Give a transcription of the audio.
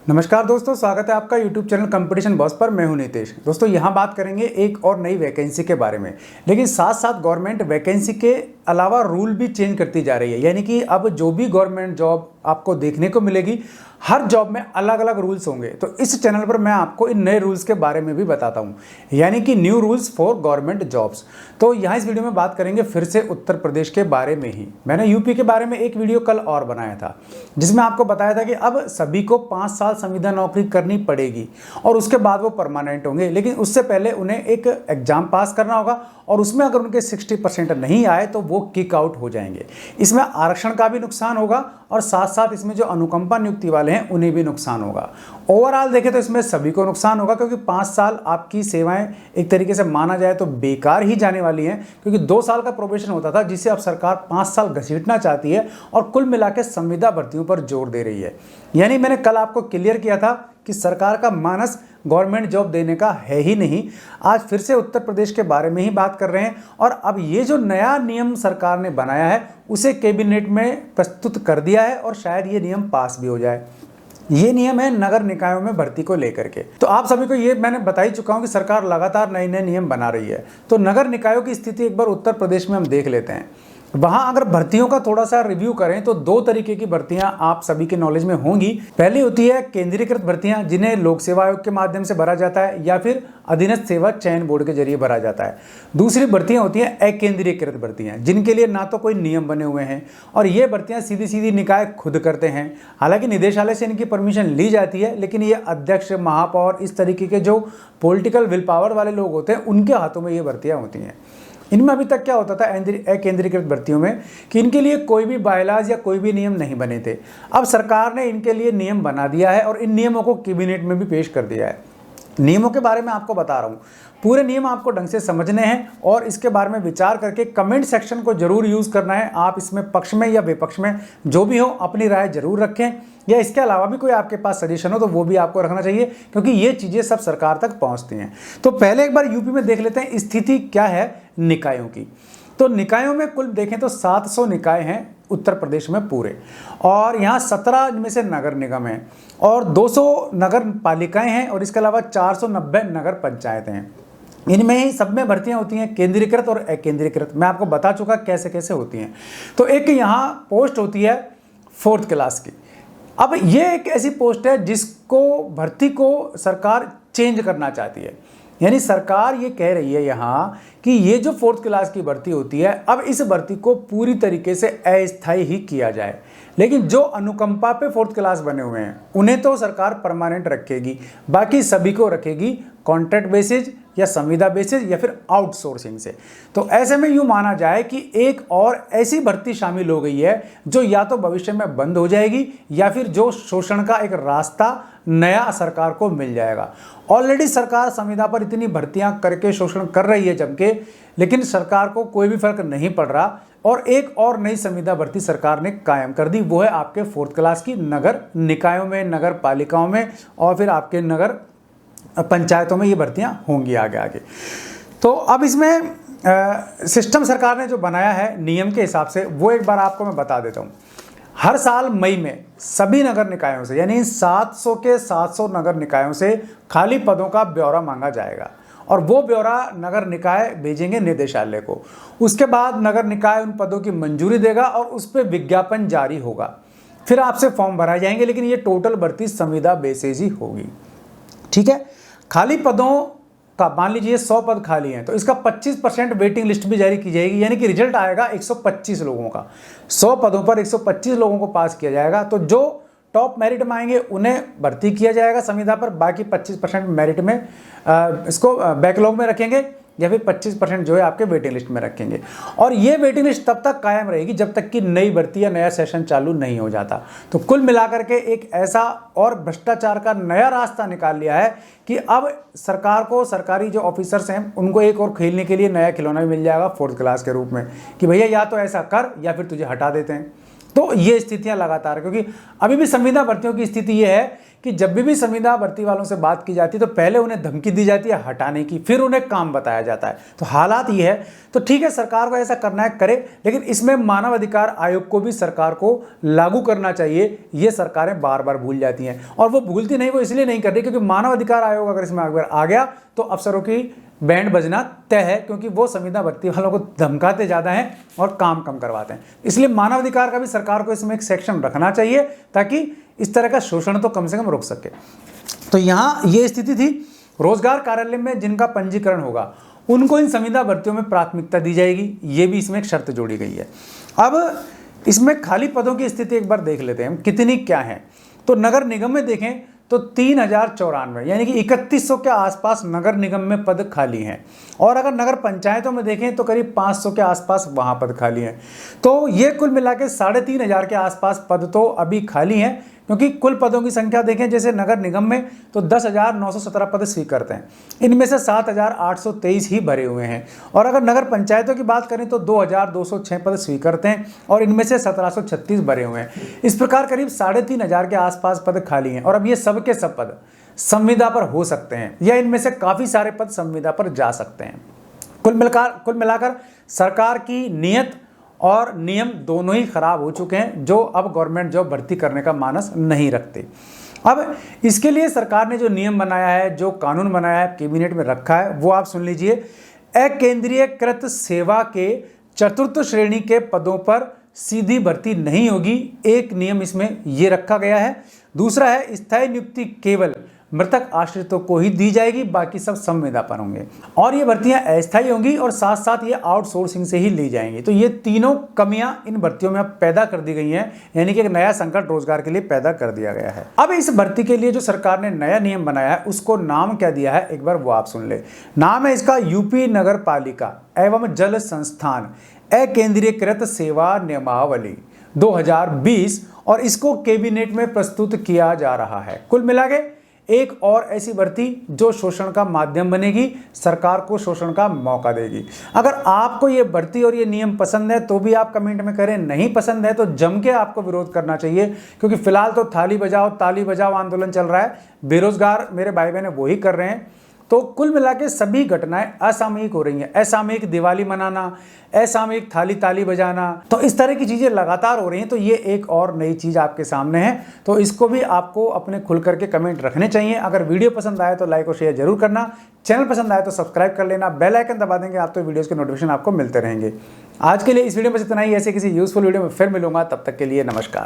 नमस्कार दोस्तों, स्वागत है आपका YouTube चैनल कंपटीशन बॉस पर। मैं हूं नितेश। दोस्तों यहाँ बात करेंगे एक और नई वैकेंसी के बारे में, लेकिन साथ साथ गवर्नमेंट वैकेंसी के अलावा रूल भी चेंज करती जा रही है। यानी कि अब जो भी गवर्नमेंट जॉब आपको देखने को मिलेगी, हर जॉब में अलग अलग रूल्स होंगे। तो इस चैनल पर मैं आपको इन नए रूल्स के बारे में भी बताता हूँ, यानी कि new rules for government jobs. तो यहाँ इस वीडियो में बात करेंगे फिर से उत्तर प्रदेश के बारे में ही। मैंने यूपी के बारे में एक वीडियो कल और बनाया था, जिसमें आपको बताया था कि अब सभी को 5 साल संविदा नौकरी करनी पड़ेगी और उसके बाद वो परमानेंट होंगे। लेकिन उससे पहले उन्हें एक एग्जाम पास करना होगा और उसमें अगर उनके 60% नहीं आए तो वो किक आउट हो जाएंगे। इसमें आरक्षण का भी नुकसान होगा और साथ साथ इसमें जो अनुकंपा नियुक्ति वाले हैं उन्हें भी नुकसान होगा। ओवरऑल देखें तो इसमें सभी को नुकसान होगा, क्योंकि 5 साल आपकी सेवाएं एक तरीके से माना जाए तो बेकार ही जाने वाली हैं, क्योंकि 2 साल का प्रोबेशन होता था जिसे अब सरकार 5 साल घसीटना चाहती है और कुल मिलाकर संविदा भर्तियों पर जोर दे रही है। यानी मैंने कल आपको क्लियर किया था कि सरकार का मानस गवर्नमेंट जॉब देने का है ही नहीं। आज फिर से उत्तर प्रदेश के बारे में ही बात कर रहे हैं और अब ये जो नया नियम सरकार ने बनाया है उसे कैबिनेट में प्रस्तुत कर दिया है और शायद ये नियम पास भी हो जाए। ये नियम है नगर निकायों में भर्ती को लेकर के। तो आप सभी को ये मैंने बता ही चुका हूं कि सरकार लगातार नए नए नियम बना रही है। तो नगर निकायों की स्थिति एक बार उत्तर प्रदेश में हम देख लेते हैं। वहां अगर भर्तियों का थोड़ा सा रिव्यू करें तो 2 तरीके की भर्तियां आप सभी के नॉलेज में होंगी। पहली होती है केंद्रीकृत भर्तियां, जिन्हें लोक सेवा आयोग के माध्यम से भरा जाता है या फिर अधीनस्थ सेवा चयन बोर्ड के जरिए भरा जाता है। दूसरी भर्तियां होती हैं अकेंद्रीकृत भर्तियां, जिनके लिए ना तो कोई नियम बने हुए हैं और ये भर्तियां सीधी सीधी निकाय खुद करते हैं। हालांकि निदेशालय से इनकी परमिशन ली जाती है, लेकिन ये अध्यक्ष, महापौर, इस तरीके के जो पॉलिटिकल विल पावर वाले लोग होते हैं उनके हाथों में ये भर्तियां होती हैं। इनमें अभी तक क्या होता था अकेंद्रीकृत भर्तियों में कि इनके लिए कोई भी बायलाज या कोई भी नियम नहीं बने थे। अब सरकार ने इनके लिए नियम बना दिया है और इन नियमों को कैबिनेट में भी पेश कर दिया है। नियमों के बारे में आपको बता रहा हूँ, पूरे नियम आपको ढंग से समझने हैं और इसके बारे में विचार करके कमेंट सेक्शन को जरूर यूज़ करना है। आप इसमें पक्ष में या विपक्ष में जो भी हो अपनी राय जरूर रखें, या इसके अलावा भी कोई आपके पास सजेशन हो तो वो भी आपको रखना चाहिए, क्योंकि ये चीज़ें सब सरकार तक पहुँचती हैं। तो पहले एक बार यूपी में देख लेते हैं स्थिति क्या है निकायों की। तो निकायों में कुल देखें तो 700 निकाय हैं उत्तर प्रदेश में पूरे, और यहाँ 17 में से नगर निगम हैं और 200 नगर पालिकाएं हैं और इसके अलावा 490 नगर पंचायतें हैं। इनमें ही सब में भर्तियां होती हैं केंद्रीकृत और अकेंद्रीकृत। मैं आपको बता चुका कैसे कैसे होती हैं। तो एक यहाँ पोस्ट होती है 4th क्लास की। अब ये एक ऐसी पोस्ट है जिसको भर्ती को सरकार चेंज करना चाहती है। यानी सरकार ये कह रही है यहाँ कि ये जो 4th क्लास की भर्ती होती है, अब इस भर्ती को पूरी तरीके से अस्थायी ही किया जाए। लेकिन जो अनुकंपा पे 4th क्लास बने हुए हैं उन्हें तो सरकार परमानेंट रखेगी, बाकी सभी को रखेगी कॉन्ट्रैक्ट बेसिस या संविदा बेसिस या फिर आउटसोर्सिंग से। तो ऐसे में यूँ माना जाए कि एक और ऐसी भर्ती शामिल हो गई है जो या तो भविष्य में बंद हो जाएगी या फिर जो शोषण का एक रास्ता नया सरकार को मिल जाएगा। ऑलरेडी सरकार संविदा पर इतनी भर्तियां करके शोषण कर रही है जम के, लेकिन सरकार को कोई भी फर्क नहीं पड़ रहा और एक और नई संविदा भर्ती सरकार ने कायम कर दी। वो है आपके 4th क्लास की नगर निकायों में, नगर पालिकाओं में और फिर आपके नगर पंचायतों में ये भर्तियां होंगी आगे आगे। तो अब इसमें सिस्टम सरकार ने जो बनाया है नियम के हिसाब से, वो एक बार आपको मैं बता देता हूँ। हर साल मई में सभी नगर निकायों से, यानी 700 के 700 नगर निकायों से खाली पदों का ब्यौरा मांगा जाएगा और वो ब्यौरा नगर निकाय भेजेंगे निदेशालय को। उसके बाद नगर निकाय उन पदों की मंजूरी देगा और उस पर विज्ञापन जारी होगा। फिर आपसे फॉर्म भराए जाएंगे, लेकिन ये टोटल भर्ती संविदा बेसिस ही होगी। ठीक है। खाली पदों का मान लीजिए 100 पद खाली हैं तो इसका 25% वेटिंग लिस्ट भी जारी की जाएगी, यानी कि रिजल्ट आएगा 125 लोगों का। 100 पदों पर 125 लोगों को पास किया जाएगा। तो जो टॉप मेरिट में आएंगे उन्हें भर्ती किया जाएगा संविदा पर, बाकी 25% मेरिट में इसको बैकलॉग में रखेंगे या फिर 25% जो है आपके वेटिंग लिस्ट में रखेंगे। और ये वेटिंग लिस्ट तब तक कायम रहेगी जब तक कि नई भर्ती या नया सेशन चालू नहीं हो जाता। तो कुल मिलाकर के एक ऐसा और भ्रष्टाचार का नया रास्ता निकाल लिया है कि अब सरकार को, सरकारी जो ऑफिसर्स हैं उनको एक और खेलने के लिए नया खिलौना भी मिल जाएगा 4th क्लास के रूप में कि भैया या तो ऐसा कर या फिर तुझे हटा देते हैं। तो ये स्थितियां लगातार, क्योंकि अभी भी संविदा भर्तियों की स्थिति ये है कि जब भी संविदा भर्ती वालों से बात की जाती है तो पहले उन्हें धमकी दी जाती है हटाने की, फिर उन्हें काम बताया जाता है। तो हालात ये है, तो ठीक है सरकार को ऐसा करना है करे, लेकिन इसमें मानव अधिकार आयोग को भी सरकार को लागू करना चाहिए। ये सरकारें बार बार भूल जाती हैं, और वो भूलती नहीं, वो इसलिए नहीं कर रही क्योंकि मानव अधिकार आयोग अगर इसमें अगर आ गया तो अफसरों की बैंड बजना तय है, क्योंकि वो संविदा भर्ती वालों को धमकाते ज़्यादा हैं और काम कम करवाते हैं। इसलिए मानव अधिकार का भी सरकार को इसमें एक सेक्शन रखना चाहिए ताकि इस तरह का शोषण तो कम से कम रोक सके। तो यहाँ ये स्थिति थी। रोजगार कार्यालय में जिनका पंजीकरण होगा उनको इन संविदा भर्तियों में प्राथमिकता दी जाएगी, ये भी इसमें एक शर्त जोड़ी गई है। अब इसमें खाली पदों की स्थिति एक बार देख लेते हैं हम कितनी क्या है। तो नगर निगम में देखें तो 3094 यानी कि 3100 के आसपास नगर निगम में पद खाली हैं, और अगर नगर पंचायतों में देखें तो करीब 500 के आसपास वहाँ पद खाली हैं। तो ये कुल मिला के 3500 के आसपास पद तो अभी खाली हैं, क्योंकि कुल पदों की संख्या देखें जैसे नगर निगम में तो 10,917 पद स्वीकृत हैं, इनमें से 7,823 ही भरे हुए हैं। और अगर नगर पंचायतों की बात करें तो 2,206 पद स्वीकृत हैं और इनमें से 1,736 भरे हुए हैं। इस प्रकार करीब 3500 के आसपास पद खाली हैं, और अब ये सब के सब पद संविदा पर हो सकते हैं या इनमें से काफ़ी सारे पद संविदा पर जा सकते हैं। कुल मिलाकर सरकार की नीयत और नियम दोनों ही खराब हो चुके हैं, जो अब गवर्नमेंट जॉब भर्ती करने का मानस नहीं रखते। अब इसके लिए सरकार ने जो नियम बनाया है, जो कानून बनाया है, कैबिनेट में रखा है, वो आप सुन लीजिए। अकेंद्रीयकृत सेवा के चतुर्थ श्रेणी के पदों पर सीधी भर्ती नहीं होगी, एक नियम इसमें ये रखा गया है। दूसरा है स्थायी नियुक्ति केवल मृतक आश्रितों को ही दी जाएगी, बाकी सब संविदा पर होंगे, और ये भर्तियां अस्थायी होंगी और साथ साथ ये आउटसोर्सिंग से ही ली जाएंगी। तो ये तीनों कमियां इन भर्तियों में अब पैदा कर दी गई हैं, यानी कि एक नया संकट रोजगार के लिए पैदा कर दिया गया है। अब इस भर्ती के लिए जो सरकार ने नया नियम बनाया है उसको नाम क्या दिया है, एक बार वो आप सुन ले। नाम है इसका यूपी नगर पालिका एवं जल संस्थान अकेंद्रीयकृत सेवा नियमावली 2020, और इसको कैबिनेट में प्रस्तुत किया जा रहा है। कुल मिला के एक और ऐसी भर्ती जो शोषण का माध्यम बनेगी, सरकार को शोषण का मौका देगी। अगर आपको ये भर्ती और ये नियम पसंद है तो भी आप कमेंट में करें, नहीं पसंद है तो जम के आपको विरोध करना चाहिए, क्योंकि फिलहाल तो थाली बजाओ ताली बजाओ आंदोलन चल रहा है, बेरोजगार मेरे भाई बहन वही कर रहे हैं। तो कुल मिला के सभी घटनाएं असामयिक हो रही हैं। असामयिक दिवाली मनाना, असामयिक थाली ताली बजाना, तो इस तरह की चीज़ें लगातार हो रही हैं। तो ये एक और नई चीज़ आपके सामने है, तो इसको भी आपको अपने खुल करके कमेंट रखने चाहिए। अगर वीडियो पसंद आए तो लाइक और शेयर जरूर करना, चैनल पसंद आए तो सब्सक्राइब कर लेना, बेल आइकन दबा देंगे आप तो वीडियोज़ के नोटिफिकेशन आपको मिलते रहेंगे। आज के लिए इस वीडियो में इतना ही, ऐसे किसी यूजफुल वीडियो में फिर मिलूंगा, तब तक के लिए नमस्कार।